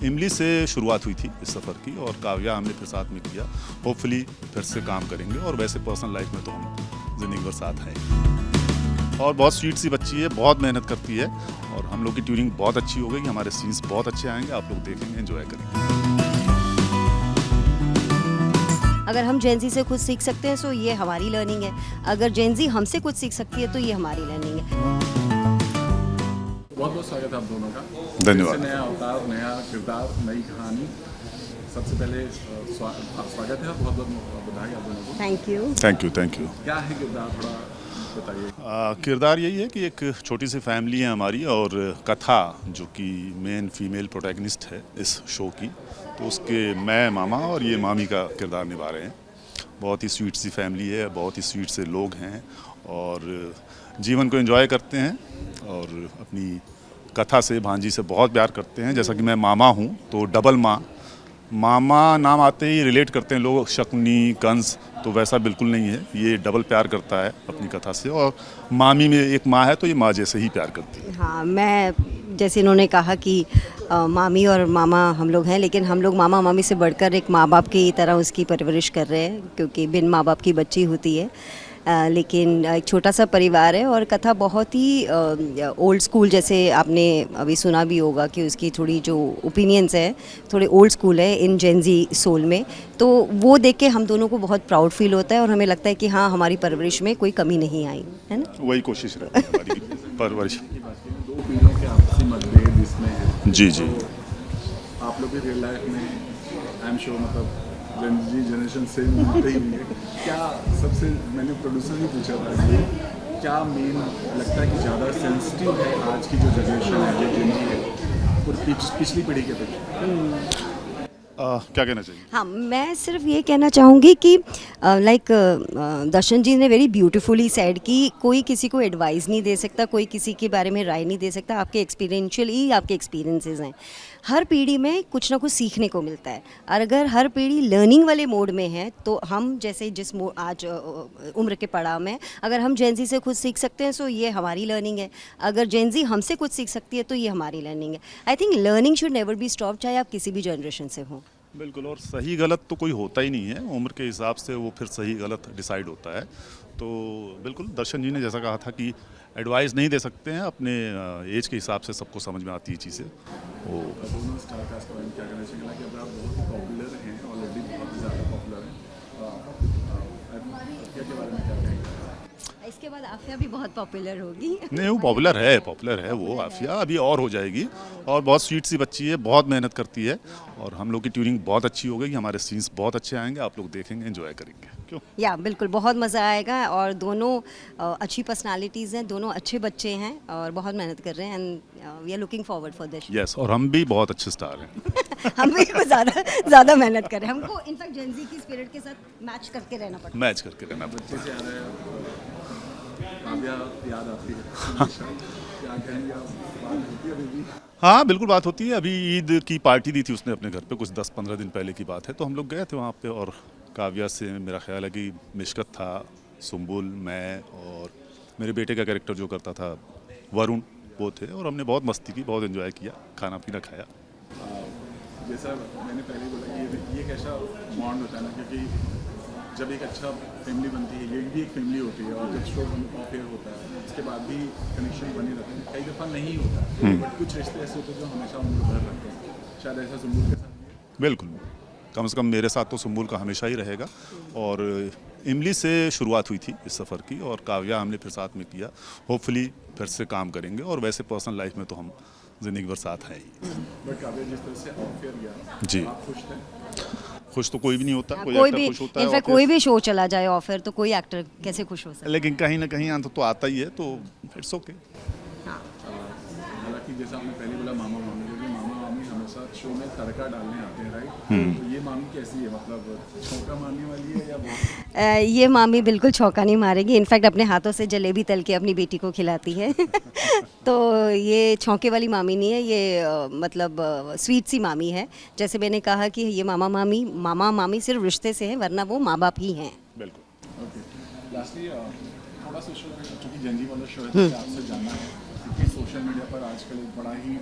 इमली से शुरुआत हुई थी इस सफ़र की और काव्या हमने फिर साथ में किया। होपफुली फिर से काम करेंगे और वैसे पर्सनल लाइफ में तो हम ज़िंदगी भर साथ हैं। और बहुत स्वीट सी बच्ची है, बहुत मेहनत करती है और हम लोग की ट्यूनिंग बहुत अच्छी हो गई, हमारे सीन्स बहुत अच्छे आएंगे, आप लोग देखेंगे, एंजॉय करेंगे। अगर हम जेनजी से कुछ सीख सकते हैं तो ये हमारी लर्निंग है, अगर जेनजी हमसे कुछ सीख सकती है तो ये हमारी लर्निंग है। बहुत बहुत स्वागत है आप दोनों का। धन्यवाद। नया अवतार, नया किरदार, नई कहानी। सबसे पहले स्वागत है, बहुत बहुत बधाई आप दोनों को। Thank you. Thank you, thank you. क्या है किरदार, थोड़ा बताइए। किरदार यही है कि एक छोटी सी फैमिली है हमारी और कथा जो कि मेन फीमेल प्रोटैगनिस्ट है इस शो की, तो उसके मैं मामा और ये मामी का किरदार निभा रहे हैं। बहुत ही स्वीट सी फैमिली है, बहुत ही स्वीट से लोग हैं और जीवन को एंजॉय करते हैं और अपनी कथा से, भांजी से बहुत प्यार करते हैं। जैसा कि मैं मामा हूँ तो डबल मामा नाम आते ही रिलेट करते हैं लोग, शकुनी, कंस, तो वैसा बिल्कुल नहीं है। ये डबल प्यार करता है अपनी कथा से और मामी में एक माँ है तो ये माँ जैसे ही प्यार करती है। हाँ, मैं जैसे इन्होंने कहा कि मामी और मामा हम लोग हैं, लेकिन हम लोग मामा मामी से बढ़कर एक माँ बाप की तरह उसकी परवरिश कर रहे हैं, क्योंकि बिन माँ बाप की बच्ची होती है। लेकिन एक छोटा सा परिवार है और कथा बहुत ही ओल्ड स्कूल, जैसे आपने अभी सुना भी होगा कि उसकी थोड़ी जो ओपिनियंस है थोड़े ओल्ड स्कूल है इन जेनजी सोल में, तो वो देख के हम दोनों को बहुत प्राउड फील होता है और हमें लगता है कि हाँ, हमारी परवरिश में कोई कमी नहीं आई है ना। वही कोशिश रहती है हमारी परवरिश। दो पीढ़ियों के आपसी मतभेद इसमें है। जी जी। तो आप लोग भी रियल लाइफ में आई एम श्योर मतलब जनरेशन से मिलते ही होंगे। क्या सबसे, मैंने प्रोड्यूसर भी पूछा था कि क्या मेन लगता है कि ज़्यादा सेंसिटिव है आज की जो जनरेशन है, जो जिनकी है, और पिछली पीढ़ी के प्रति? क्या कहना चाहिए? हाँ, मैं सिर्फ ये कहना चाहूँगी कि लाइक दर्शन जी ने वेरी ब्यूटीफुली सेड कि कोई किसी को एडवाइस नहीं दे सकता, कोई किसी के बारे में राय नहीं दे सकता। आपके एक्सपीरियंशियल ही आपके एक्सपीरियंसेस हैं। हर पीढ़ी में कुछ ना कुछ सीखने को मिलता है और अगर हर पीढ़ी लर्निंग वाले मोड में है तो हम जैसे जिस आज उम्र के पड़ाव में, अगर हम जेनजी से कुछ सीख सकते हैं तो ये हमारी लर्निंग है, अगर जेनजी हमसे कुछ सीख सकती है तो ये हमारी लर्निंग है। I think learning should never be stop, चाहे आप किसी भी जनरेशन से हों। बिल्कुल, और सही गलत तो कोई होता ही नहीं है, उम्र के हिसाब से वो फिर सही गलत डिसाइड होता है। तो बिल्कुल दर्शन जी ने जैसा कहा था कि एडवाइस नहीं दे सकते हैं, अपने एज के हिसाब से सबको समझ में आती है चीज़ें। वो दोनों स्टार कास्ट के बारे में क्या कहना चाहिए कि अब आप बहुत ही पॉपुलर हैं, ऑलरेडी बहुत ज़्यादा पॉपुलर हैं, के बारे में क्या कहेंगे? इसके बाद आफिया भी बहुत पॉपुलर होगी। नहीं, वो पॉपुलर है वो आफिया अभी और हो जाएगी और बहुत स्वीट सी बच्ची है, बहुत मेहनत करती है और हम लोग की ट्यूनिंग बहुत अच्छी हो गई, हमारे सीन्स बहुत अच्छे आएंगे, आप लोग देखेंगे, एंजॉय करेंगे। क्यों? या बिल्कुल, बहुत मज़ा आएगा और दोनों अच्छी पर्सनालिटीज़ हैं, दोनों अच्छे बच्चे हैं और बहुत मेहनत कर रहे हैं and we are looking forward for this. Yes, और हम भी बहुत अच्छे स्टार हैं। हम भी कुछ ज़्यादा मेहनत करें, हमको इनफैक्ट जेनजी की स्पिरिट के साथ मैच करके रहना पड़ता है। मैच करके रहना पड़ता बच्चे से आ रहे हैं, काव्या याद आती है, क्या कहेंगे आप? बात होती है अभी भी? हाँ, बिल्कुल बात होती है। अभी ईद की पार्टी दी थी उसने अपने घर पे, कुछ 10-15 दिन पहले की बात है, तो हम लोग गए थे वहाँ पे और काव्या से मेरा ख्याल है कि मिशकत था, सुम्बुल, मैं और मेरे बेटे का कैरेक्टर जो करता था वरुण, वो थे और हमने बहुत मस्ती की, बहुत एंजॉय किया, खाना पीना खाया। जैसा मैंने पहले बोला कि ये एक ऐसा बॉन्ड होता है ना, क्योंकि जब एक अच्छा फैमिली बनती है, ये भी एक फैमिली होती है, और जब शो ऑफ एयर होता है उसके बाद भी कनेक्शन बने रहते हैं। कई दफ़ा नहीं होता, बट कुछ रिश्ते ऐसे होते हैं जो हमेशा उम्र भर रहते हैं। शायद ऐसा सुम्बुल के साथ? बिल्कुल, कम से कम मेरे साथ तो सुम्बुल का हमेशा ही रहेगा और इमली से शुरुआत हुई थी इस सफ़र की और काव्या हमने फिर साथ में किया। होपफुली फिर से काम करेंगे और वैसे पर्सनल लाइफ में तो हम ज़िंदगी भर साथ हैं ही। बट काव्या जिस तरह से ऑफ एयर गया, जी, आप खुश थे? खुश तो कोई भी नहीं होता, कोई कोई एक्टर भी, खुश होता है इनफैक्ट और कोई भी शो चला जाए ऑफर तो कोई एक्टर कैसे खुश हो सकता है। लेकिन कहीं ना कहीं अंत तो आता ही है, तो इट्स ओके। हालांकि जैसा आपने पहले बोला मामा मामी, क्योंकि मामा मामी हमेशा शो में तड़का डालने आते हैं, राइट? तो ये मामी कैसी है, मतलब छौंका मारने वाली है या बहुत? ये मामी बिल्कुल छौंका नहीं मारेगी, इनफैक्ट अपने हाथों से जलेबी तल के अपनी बेटी को खिलाती है। तो ये छौंके वाली मामी नहीं है, ये मतलब स्वीट सी मामी है। जैसे मैंने कहा कि ये मामा मामी सिर्फ रिश्ते से हैं, वरना वो माँ बाप ही हैं। बिल्कुल। ओके, लास्टली थोड़ा सोशल मीडिया, क्योंकि जेनजी वाला शो है, आपसे जानना है कि सोशल मीडिया पर आजकल एक बड़ा ही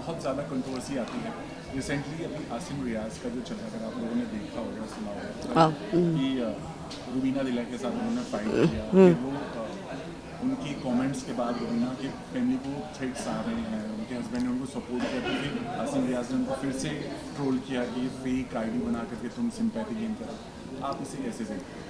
बहुत ज़्यादा कंट्रोवर्सी आती है। रिसेंटली अभी आसिम रियाज का जो चला, अगर आप लोगों ने देखा होगा, सुना होगा कि रुबीना दिला के साथ उन्होंने फाइट किया, फिर वो उनकी कमेंट्स के बाद रुबीना की फैमिली को थ्रेट्स आ रहे हैं, उनके हस्बैंड ने उनको सपोर्ट किया, क्योंकि आसिम रियाज ने उनको फिर से ट्रोल किया कि फेक आईडी बना करके तुम सिंपैथी गेन करो। आप इसे कैसे देखते हैं?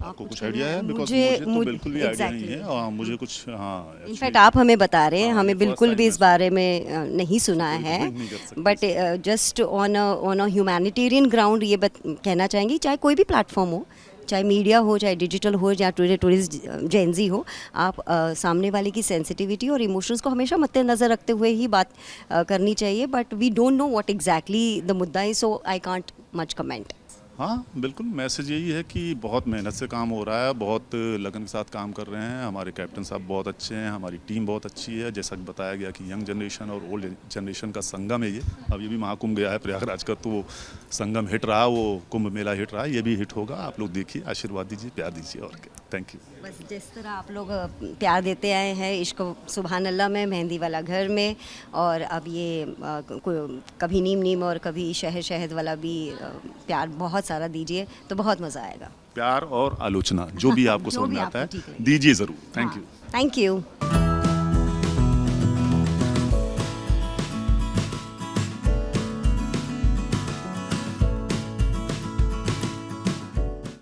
आपको कुछ आइडिया है? बिकॉज मुझे तो बिल्कुल भी आइडिया नहीं है और मुझे कुछ इनफैक्ट आप हमें बता रहे हैं, हाँ, हमें ये first बिल्कुल time भी इस मैं बारे में नहीं सुना है, नहीं कर सकते but just on a humanitarian ground ये कहना चाहेंगी, चाहे कोई भी प्लेटफॉर्म हो, चाहे मीडिया हो, चाहे डिजिटल हो, या टूरिस्ट जेंजी हो, आप सामने वाले की सेंसिटिविटी और इमोशंस को हमेशा मद्देनज़र रखते हुए ही बात करनी चाहिए, but we don't know what exactly the मुद्दा is, so I can't much comment. हाँ बिल्कुल, मैसेज यही है कि बहुत मेहनत से काम हो रहा है, बहुत लगन के साथ काम कर रहे हैं, हमारे कैप्टन साहब बहुत अच्छे हैं, हमारी टीम बहुत अच्छी है। जैसा कि बताया गया कि यंग जनरेशन और ओल्ड जनरेशन का संगम है ये। अब ये भी महाकुंभ गया है प्रयागराज का, तो संगम हिट रहा, वो कुंभ मेला हिट रहा, ये भी हिट होगा। आप लोग देखिए, आशीर्वाद दीजिए, प्यार दीजिए, और क्या। Thank you. बस जिस तरह आप लोग प्यार देते आए हैं इश्क सुभान अल्लाह में, मेहंदी वाला घर में, और अब ये कभी नीम नीम और कभी शहद शहद वाला भी प्यार बहुत सारा दीजिए, तो बहुत मज़ा आएगा। प्यार और आलोचना जो भी आपको जो समझ भी में आता आपको है ठीक लगे। दीजिए ज़रूर। Thank you. Thank you.